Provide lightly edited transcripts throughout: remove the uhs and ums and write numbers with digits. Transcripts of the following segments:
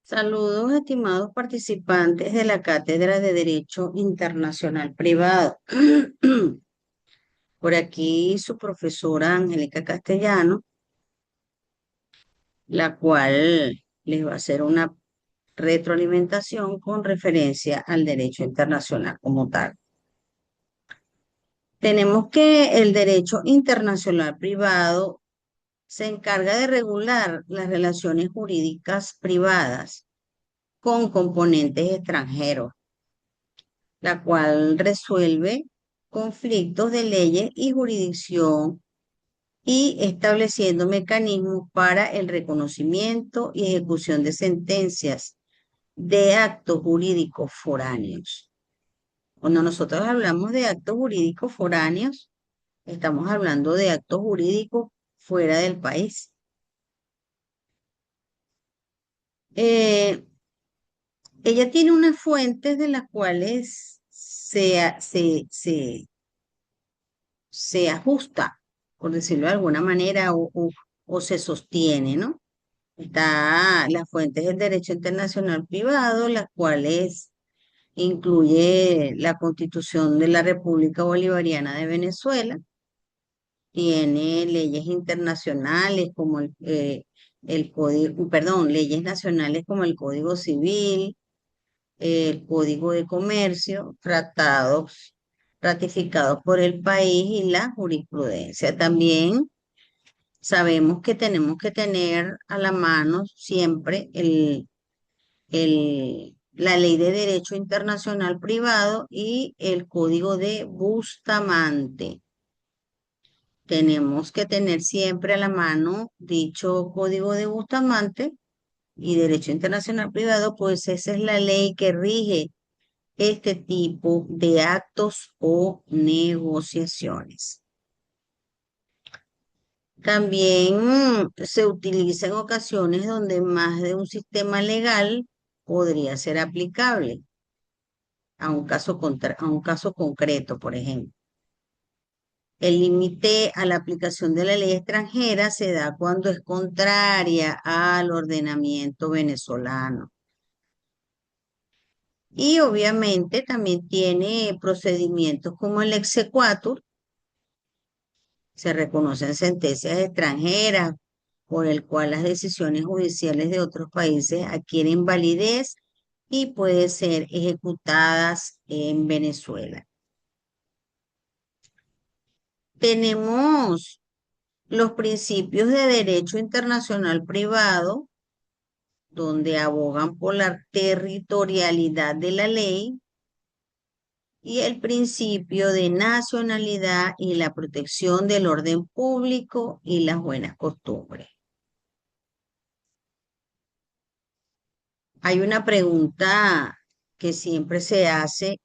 Saludos, estimados participantes de la Cátedra de Derecho Internacional Privado. Por aquí su profesora Angélica Castellano, la cual les va a hacer una retroalimentación con referencia al derecho internacional como tal. Tenemos que el derecho internacional privado se encarga de regular las relaciones jurídicas privadas con componentes extranjeros, la cual resuelve conflictos de leyes y jurisdicción y estableciendo mecanismos para el reconocimiento y ejecución de sentencias de actos jurídicos foráneos. Cuando nosotros hablamos de actos jurídicos foráneos, estamos hablando de actos jurídicos fuera del país. Eh, Ella tiene unas fuentes de las cuales se ajusta, por decirlo de alguna manera, o se sostiene, ¿no? Está las fuentes del derecho internacional privado, las cuales incluye la Constitución de la República Bolivariana de Venezuela, tiene leyes internacionales como el código, perdón, leyes nacionales como el Código Civil, el Código de Comercio, tratados ratificados por el país y la jurisprudencia. También sabemos que tenemos que tener a la mano siempre la Ley de Derecho Internacional Privado y el Código de Bustamante. Tenemos que tener siempre a la mano dicho Código de Bustamante y Derecho Internacional Privado, pues esa es la ley que rige este tipo de actos o negociaciones. También se utiliza en ocasiones donde más de un sistema legal podría ser aplicable a un caso concreto, por ejemplo. El límite a la aplicación de la ley extranjera se da cuando es contraria al ordenamiento venezolano. Y obviamente también tiene procedimientos como el exequatur. Se reconocen sentencias extranjeras por el cual las decisiones judiciales de otros países adquieren validez y pueden ser ejecutadas en Venezuela. Tenemos los principios de derecho internacional privado, donde abogan por la territorialidad de la ley, y el principio de nacionalidad y la protección del orden público y las buenas costumbres. Hay una pregunta que siempre se hace: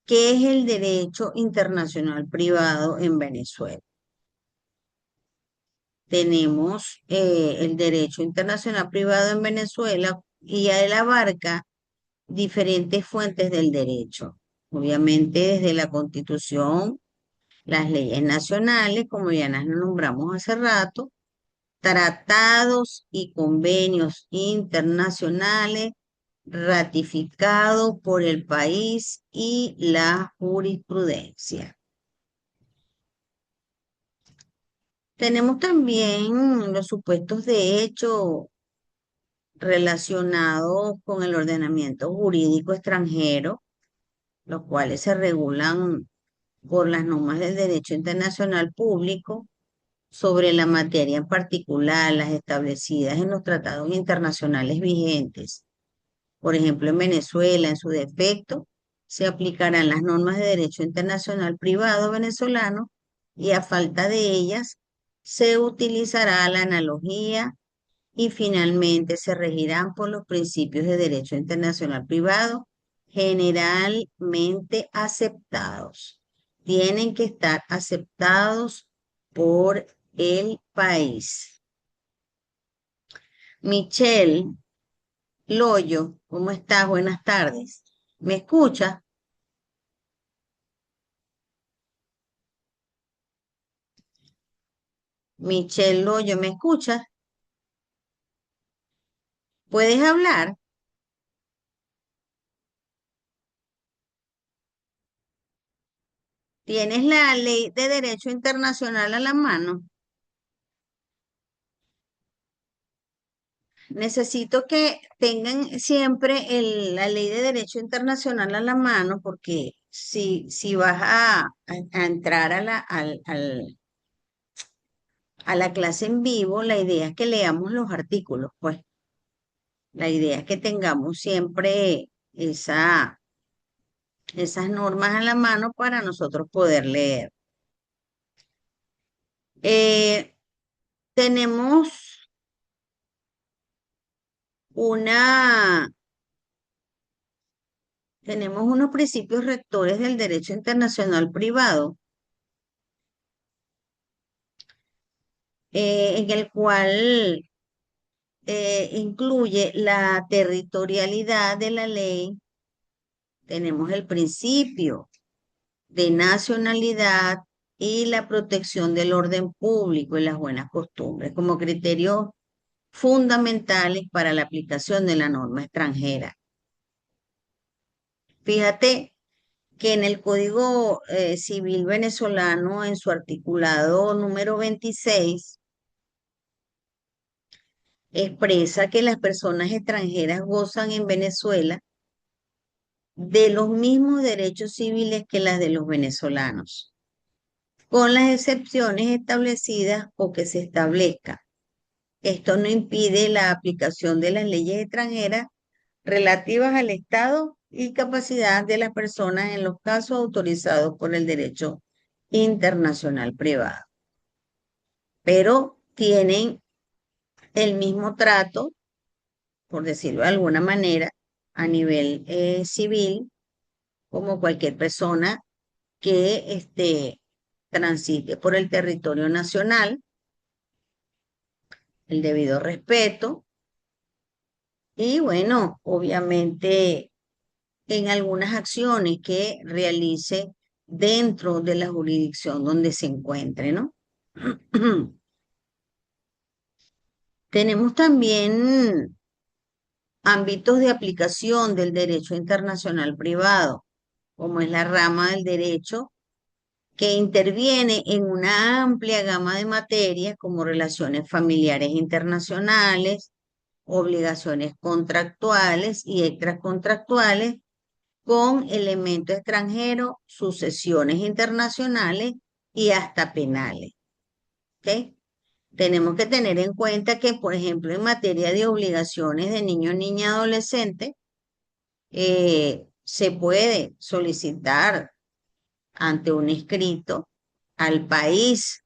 ¿qué es el derecho internacional privado en Venezuela? Tenemos el derecho internacional privado en Venezuela y él abarca diferentes fuentes del derecho. Obviamente desde la Constitución, las leyes nacionales, como ya las nombramos hace rato, tratados y convenios internacionales ratificados por el país y la jurisprudencia. Tenemos también los supuestos de hecho relacionados con el ordenamiento jurídico extranjero, los cuales se regulan por las normas del derecho internacional público sobre la materia en particular, las establecidas en los tratados internacionales vigentes. Por ejemplo, en Venezuela, en su defecto, se aplicarán las normas de derecho internacional privado venezolano y a falta de ellas se utilizará la analogía y finalmente se regirán por los principios de derecho internacional privado generalmente aceptados. Tienen que estar aceptados por el país. Michelle Loyo, ¿cómo estás? Buenas tardes. ¿Me escucha? Michelle Loyo, ¿me escucha? ¿Puedes hablar? ¿Tienes la ley de derecho internacional a la mano? Necesito que tengan siempre la ley de derecho internacional a la mano porque si vas a entrar a la clase en vivo, la idea es que leamos los artículos, pues la idea es que tengamos siempre esas normas a la mano para nosotros poder leer. Eh, tenemos una, tenemos unos principios rectores del derecho internacional privado, en el cual incluye la territorialidad de la ley. Tenemos el principio de nacionalidad y la protección del orden público y las buenas costumbres como criterios fundamentales para la aplicación de la norma extranjera. Fíjate que en el Código Civil venezolano, en su articulado número 26, expresa que las personas extranjeras gozan en Venezuela de los mismos derechos civiles que las de los venezolanos, con las excepciones establecidas o que se establezcan. Esto no impide la aplicación de las leyes extranjeras relativas al Estado y capacidad de las personas en los casos autorizados por el derecho internacional privado, pero tienen el mismo trato, por decirlo de alguna manera, a nivel civil, como cualquier persona que transite por el territorio nacional, el debido respeto y bueno, obviamente en algunas acciones que realice dentro de la jurisdicción donde se encuentre, ¿no? Tenemos también ámbitos de aplicación del derecho internacional privado, como es la rama del derecho que interviene en una amplia gama de materias como relaciones familiares internacionales, obligaciones contractuales y extracontractuales con elementos extranjeros, sucesiones internacionales y hasta penales. ¿Ok? Tenemos que tener en cuenta que, por ejemplo, en materia de obligaciones de niño, niña, adolescente, se puede solicitar ante un escrito al país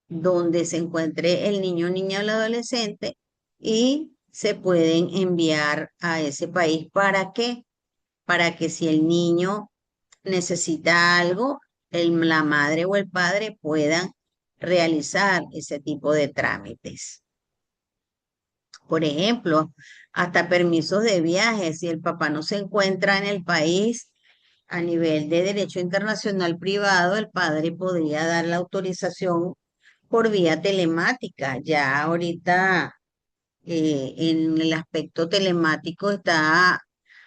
donde se encuentre el niño, niña o el adolescente y se pueden enviar a ese país. ¿Para qué? Para que si el niño necesita algo, la madre o el padre puedan realizar ese tipo de trámites. Por ejemplo, hasta permisos de viaje, si el papá no se encuentra en el país a nivel de derecho internacional privado, el padre podría dar la autorización por vía telemática. Ya ahorita en el aspecto telemático está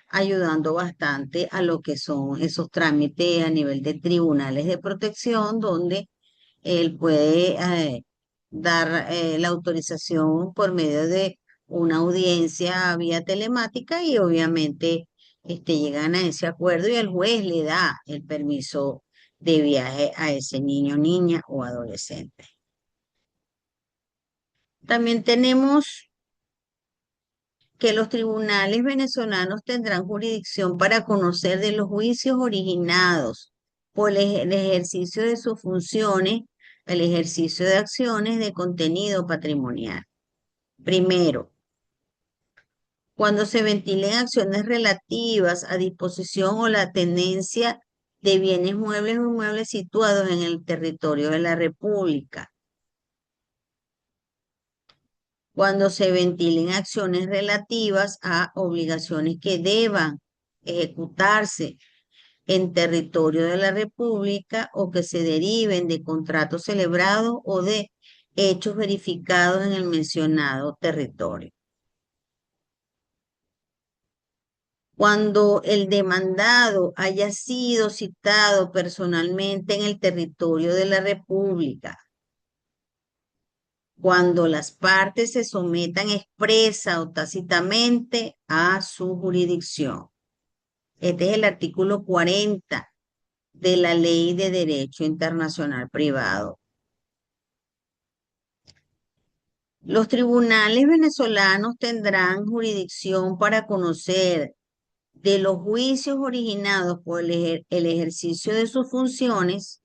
ayudando bastante a lo que son esos trámites a nivel de tribunales de protección, donde él puede dar la autorización por medio de una audiencia vía telemática y obviamente llegan a ese acuerdo y el juez le da el permiso de viaje a ese niño, niña o adolescente. También tenemos que los tribunales venezolanos tendrán jurisdicción para conocer de los juicios originados por el ejercicio de sus funciones, el ejercicio de acciones de contenido patrimonial. Primero, cuando se ventilen acciones relativas a disposición o la tenencia de bienes muebles o inmuebles situados en el territorio de la República. Cuando se ventilen acciones relativas a obligaciones que deban ejecutarse en territorio de la República o que se deriven de contratos celebrados o de hechos verificados en el mencionado territorio. Cuando el demandado haya sido citado personalmente en el territorio de la República, cuando las partes se sometan expresa o tácitamente a su jurisdicción. Este es el artículo 40 de la Ley de Derecho Internacional Privado. Los tribunales venezolanos tendrán jurisdicción para conocer de los juicios originados por el ejercicio de sus funciones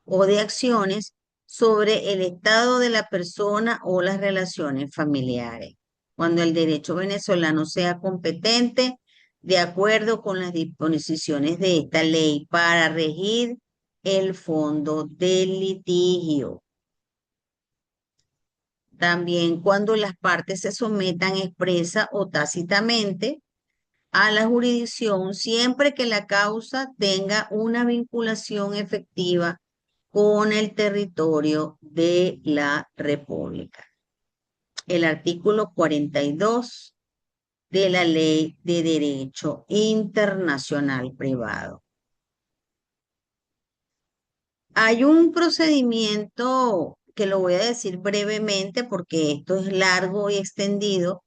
o de acciones sobre el estado de la persona o las relaciones familiares, cuando el derecho venezolano sea competente de acuerdo con las disposiciones de esta ley para regir el fondo del litigio. También cuando las partes se sometan expresa o tácitamente a la jurisdicción siempre que la causa tenga una vinculación efectiva con el territorio de la República. El artículo 42 de la Ley de Derecho Internacional Privado. Hay un procedimiento que lo voy a decir brevemente porque esto es largo y extendido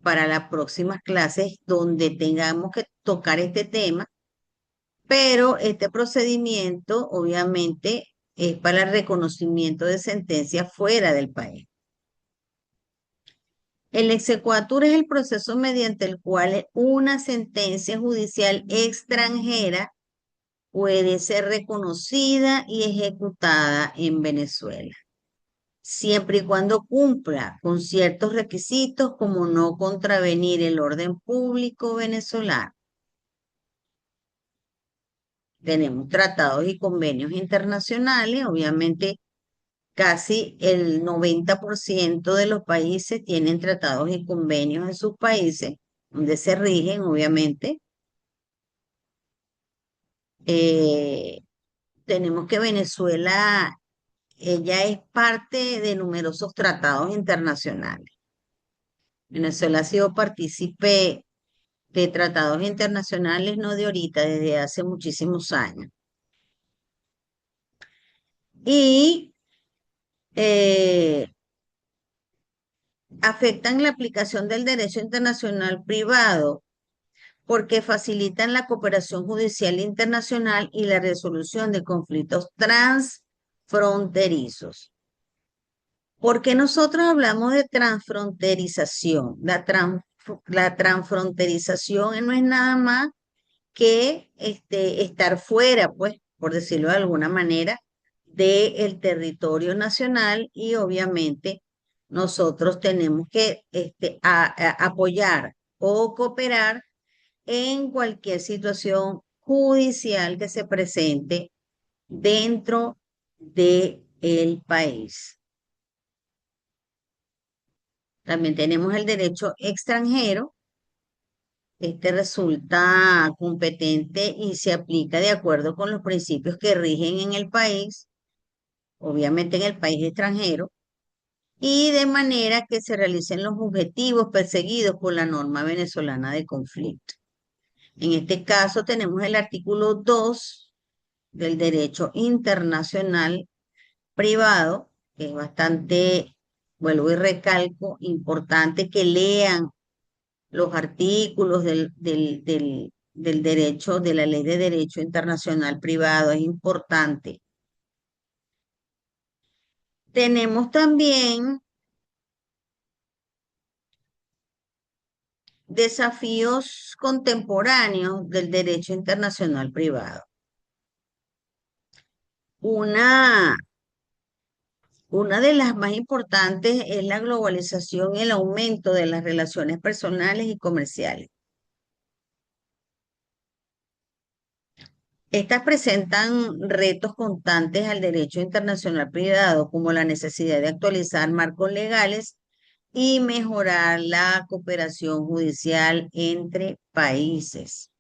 para las próximas clases donde tengamos que tocar este tema, pero este procedimiento obviamente es para el reconocimiento de sentencias fuera del país. El exequatur es el proceso mediante el cual una sentencia judicial extranjera puede ser reconocida y ejecutada en Venezuela, siempre y cuando cumpla con ciertos requisitos como no contravenir el orden público venezolano. Tenemos tratados y convenios internacionales, obviamente casi el 90% de los países tienen tratados y convenios en sus países, donde se rigen, obviamente. Eh, Tenemos que Venezuela, ella es parte de numerosos tratados internacionales. Venezuela ha sido partícipe de tratados internacionales, no de ahorita, desde hace muchísimos años. Y eh, afectan la aplicación del derecho internacional privado porque facilitan la cooperación judicial internacional y la resolución de conflictos transfronterizos. ¿Por qué nosotros hablamos de transfronterización? La transfronterización no es nada más que estar fuera, pues, por decirlo de alguna manera, del territorio nacional y obviamente nosotros tenemos que apoyar o cooperar en cualquier situación judicial que se presente dentro del país. También tenemos el derecho extranjero. Este resulta competente y se aplica de acuerdo con los principios que rigen en el país, obviamente en el país extranjero, y de manera que se realicen los objetivos perseguidos por la norma venezolana de conflicto. En este caso tenemos el artículo 2 del derecho internacional privado, que es bastante, vuelvo y recalco, importante que lean los artículos del derecho, de la ley de derecho internacional privado, es importante. Tenemos también desafíos contemporáneos del derecho internacional privado. Una Una de las más importantes es la globalización y el aumento de las relaciones personales y comerciales. Estas presentan retos constantes al derecho internacional privado, como la necesidad de actualizar marcos legales y mejorar la cooperación judicial entre países.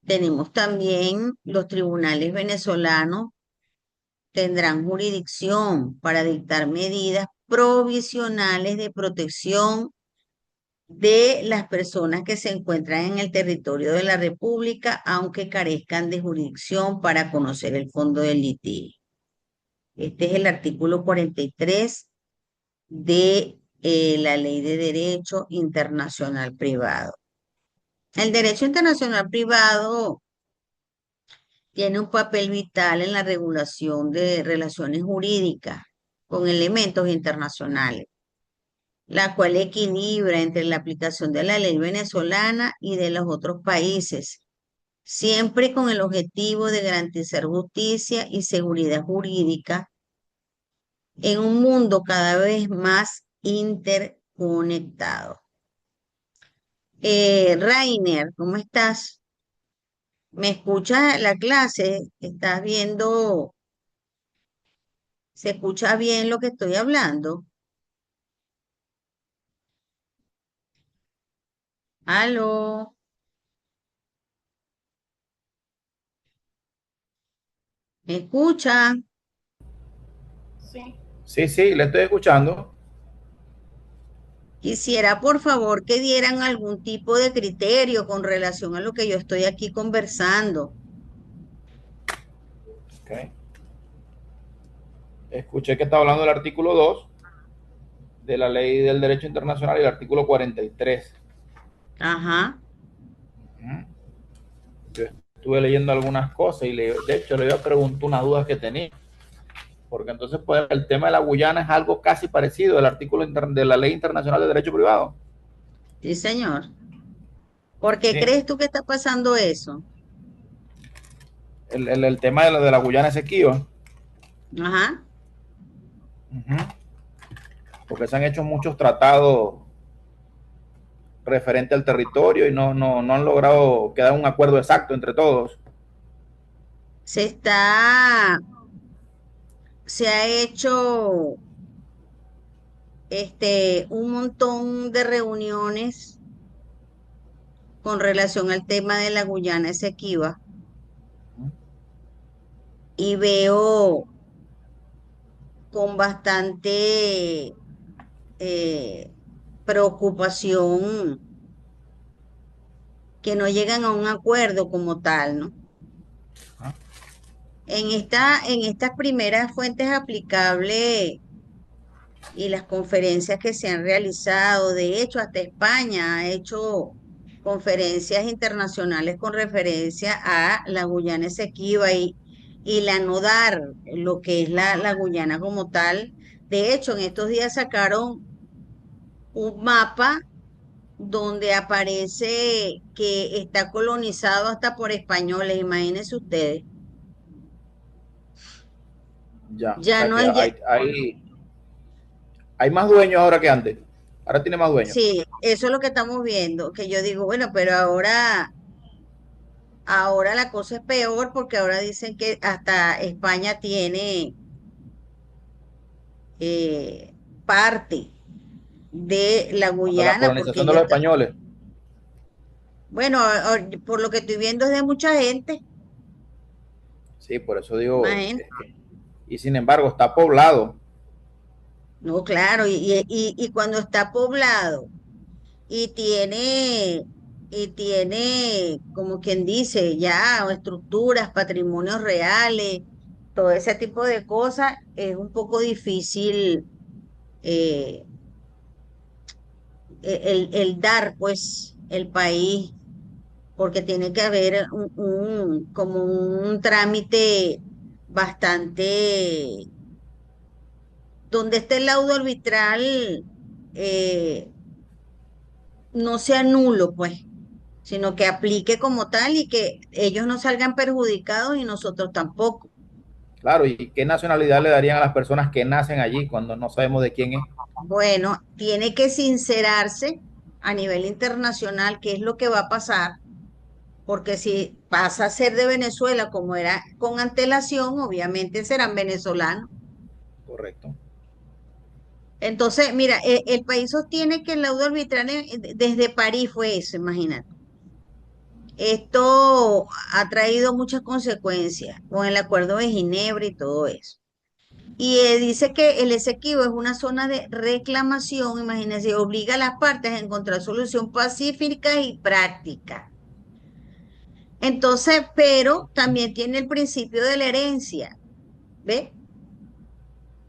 Tenemos también los tribunales venezolanos tendrán jurisdicción para dictar medidas provisionales de protección de las personas que se encuentran en el territorio de la República, aunque carezcan de jurisdicción para conocer el fondo del litigio. Este es el artículo 43 de la Ley de Derecho Internacional Privado. El derecho internacional privado tiene un papel vital en la regulación de relaciones jurídicas con elementos internacionales, la cual equilibra entre la aplicación de la ley venezolana y de los otros países, siempre con el objetivo de garantizar justicia y seguridad jurídica en un mundo cada vez más interconectado. Rainer, ¿cómo estás? ¿Me escuchas la clase? ¿Estás viendo? ¿Se escucha bien lo que estoy hablando? ¿Aló? ¿Me escucha? Sí, sí, le estoy escuchando. Quisiera, por favor, que dieran algún tipo de criterio con relación a lo que yo estoy aquí conversando. Ok. Escuché que está hablando del artículo 2 de la Ley del Derecho Internacional y el artículo 43. Ajá. Ujú. Yo estuve leyendo algunas cosas y de hecho le iba a preguntar unas dudas que tenía, porque entonces pues, el tema de la Guyana es algo casi parecido al artículo de la Ley Internacional de Derecho Privado. Sí, señor. ¿Por qué Sí, crees tú que está pasando eso? el tema de la Guyana Esequiba, Ajá. porque se han hecho muchos tratados referente al territorio y no han logrado quedar un acuerdo exacto entre todos. Se está, se ha hecho un montón de reuniones con relación al tema de la Guyana Esequiba y veo con bastante eh, preocupación que no llegan a un acuerdo como tal, ¿no? En estas primeras fuentes aplicables y las conferencias que se han realizado, de hecho, hasta España ha hecho conferencias internacionales con referencia a la Guyana Esequiba y la nodar, lo que es la Guyana como tal. De hecho, en estos días sacaron un mapa donde aparece que está colonizado hasta por españoles, imagínense ustedes. Ya, o Ya sea no que es, hay más dueños ahora que antes. Ahora tiene más dueños. sí, eso es lo que estamos viendo, que yo digo, bueno, pero ahora la cosa es peor porque ahora dicen que hasta España tiene eh, parte de la Cuando la Guyana, porque colonización de ya los está, españoles. bueno, por lo que estoy viendo es de mucha gente, Sí, por eso digo. imagínate. Y sin embargo, está poblado. No, claro, y cuando está poblado y tiene, como quien dice, ya estructuras, patrimonios reales, todo ese tipo de cosas, es un poco difícil eh, el dar, pues, el país, porque tiene que haber como un trámite bastante, donde esté el laudo arbitral, eh, no sea nulo, pues, sino que aplique como tal y que ellos no salgan perjudicados y nosotros tampoco. Claro, ¿y qué nacionalidad le darían a las personas que nacen allí cuando no sabemos de quién es? Bueno, tiene que sincerarse a nivel internacional qué es lo que va a pasar, porque si pasa a ser de Venezuela como era con antelación, obviamente serán venezolanos. Correcto. Entonces, mira, el país sostiene que el laudo arbitral desde París fue eso, imagínate. Esto ha traído muchas consecuencias con el Acuerdo de Ginebra y todo eso. Y dice que el Esequibo es una zona de reclamación, imagínense, obliga a las partes a encontrar solución pacífica y práctica. Entonces, pero también tiene el principio de la herencia, ¿ve?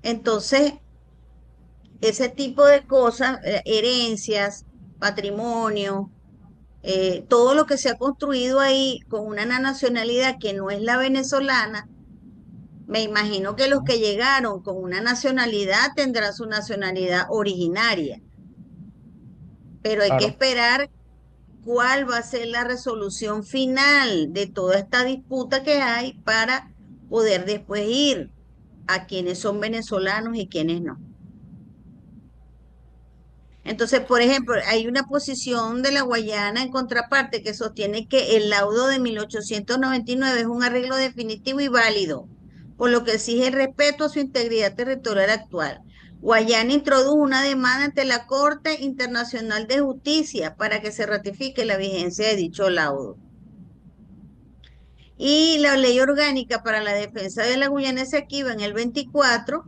Entonces, ese tipo de cosas, herencias, patrimonio, todo lo que se ha construido ahí con una nacionalidad que no es la venezolana, me imagino que los que llegaron con una nacionalidad tendrán su nacionalidad originaria, pero hay que Claro, esperar cuál va a ser la resolución final de toda esta disputa que hay para poder después ir a quienes son venezolanos y quienes no. Entonces, por ejemplo, hay una posición de la Guayana en contraparte que sostiene que el laudo de 1899 es un arreglo definitivo y válido, por lo que exige el respeto a su integridad territorial actual. Guayana introdujo una demanda ante la Corte Internacional de Justicia para que se ratifique la vigencia de dicho laudo. Y la Ley Orgánica para la Defensa de la Guyana Esequiba en el 24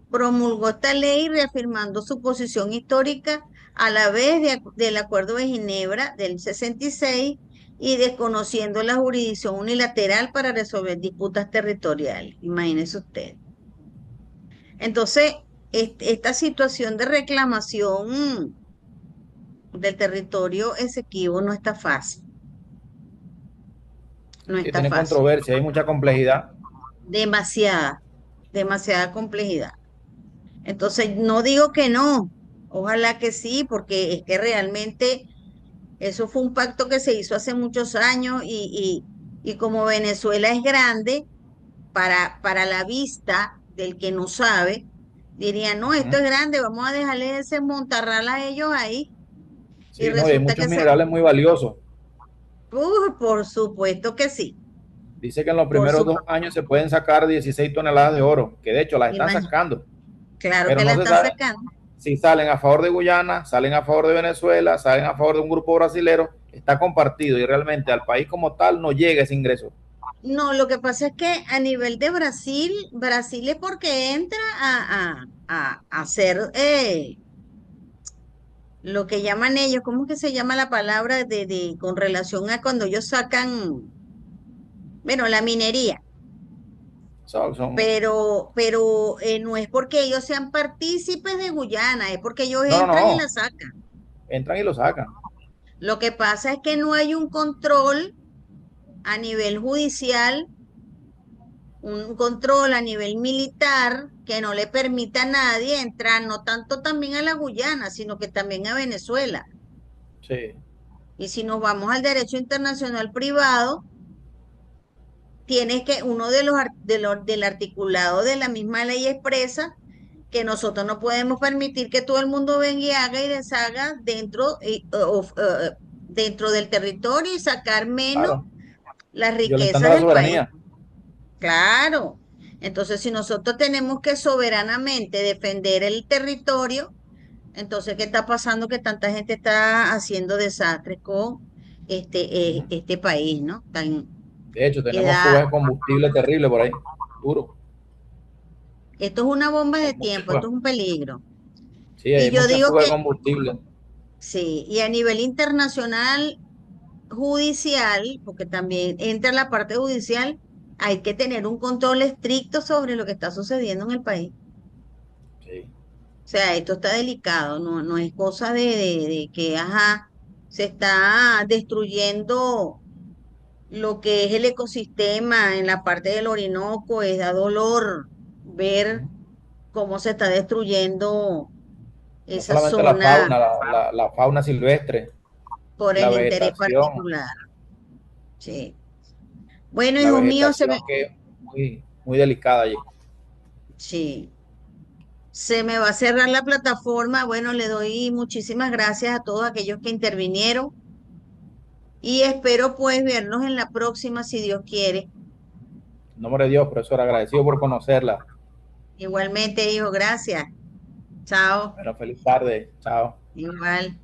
promulgó esta ley reafirmando su posición histórica a la vez del Acuerdo de Ginebra del 66 y desconociendo la jurisdicción unilateral para resolver disputas territoriales. Imagínese usted. Entonces, esta situación de reclamación del territorio Esequibo no está fácil, no sí, está tiene fácil. controversia, hay mucha complejidad. Demasiada, demasiada complejidad. Entonces, no digo que no, ojalá que sí, porque es que realmente eso fue un pacto que se hizo hace muchos años y como Venezuela es grande, para la vista del que no sabe, diría, no, esto Ujú. es grande, vamos a dejarles ese montarral a ellos ahí. Y Sí, no, y hay resulta muchos que minerales muy valiosos. por supuesto que sí, Dice que en los por primeros su, 2 años se pueden sacar 16 toneladas de oro, que de hecho las están imagi- sacando, claro pero que la no se están sabe sacando. si salen a favor de Guyana, salen a favor de Venezuela, salen a favor de un grupo brasilero, está compartido y realmente al país como tal no llega ese ingreso. No, lo que pasa es que a nivel de Brasil, Brasil es porque entra a hacer lo que llaman ellos, ¿cómo es que se llama la palabra con relación a cuando ellos sacan, bueno, la minería? Pero no es porque ellos sean partícipes de Guyana, es porque ellos No, no, entran y no, la sacan. entran y lo sacan. Lo que pasa es que no hay un control a nivel judicial, un control a nivel militar que no le permita a nadie entrar, no tanto también a la Guyana, sino que también a Venezuela. Sí, Y si nos vamos al derecho internacional privado, tienes que, uno del articulado de la misma ley expresa que nosotros no podemos permitir que todo el mundo venga y haga y deshaga dentro del territorio y sacar menos claro, las violentando riquezas la del país. soberanía. Claro. Entonces, si nosotros tenemos que soberanamente defender el territorio, entonces, ¿qué está pasando? Que tanta gente está haciendo desastres con este país, ¿no? De hecho, Que tenemos da, fugas de combustible terrible por ahí, duro. esto es una bomba Hay de mucha tiempo, fuga. esto es un peligro. Sí, Y hay yo mucha digo fuga de que combustible. sí, y a nivel internacional judicial, porque también entra la parte judicial, hay que tener un control estricto sobre lo que está sucediendo en el país. Sí. O sea, esto está delicado, no es cosa de que, ajá, se está destruyendo lo que es el ecosistema en la parte del Orinoco, da dolor ver cómo se está destruyendo No esa solamente la zona fauna, la fauna silvestre, por la el interés vegetación, particular. Sí. Bueno, la hijo mío, vegetación que es muy, muy delicada allí. sí, se me va a cerrar la plataforma. Bueno, le doy muchísimas gracias a todos aquellos que intervinieron y espero pues vernos en la próxima si Dios quiere. En nombre de Dios, profesor, agradecido por conocerla. Igualmente, hijo, gracias. Chao. Bueno, feliz tarde. Chao. Igual.